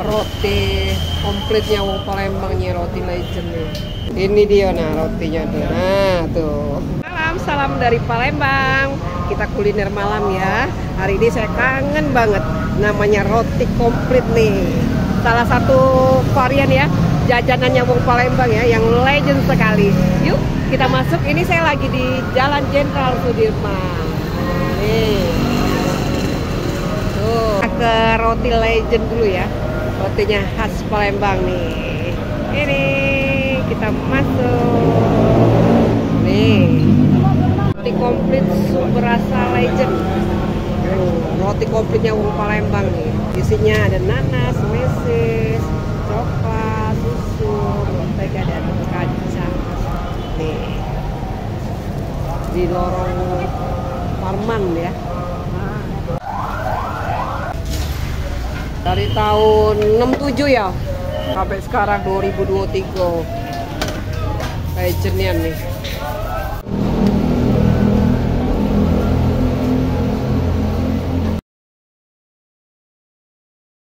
roti komplitnya wong Palembangnya, roti legend nih. Ini dia nah rotinya tuh. Nah tuh. Salam dari Palembang. Kita kuliner malam ya. Hari ini saya kangen banget. Namanya roti komplit nih. Salah satu varian ya jajanannya wong Palembang ya, yang legend sekali. Yuk kita masuk. Ini saya lagi di Jalan Jenderal Sudirman. Nih. Tuh, ke roti legend dulu ya. Rotinya khas Palembang nih. Ini kita masuk. Nih. Roti komplit super rasa legend. Roti komplitnya wong Palembang nih. Isinya ada nanas, meses, coklat, susu, mentega dan kacang. Nih. Di lorong Parman ya. Dari tahun 67 ya sampai sekarang 2023. Legendnya nih.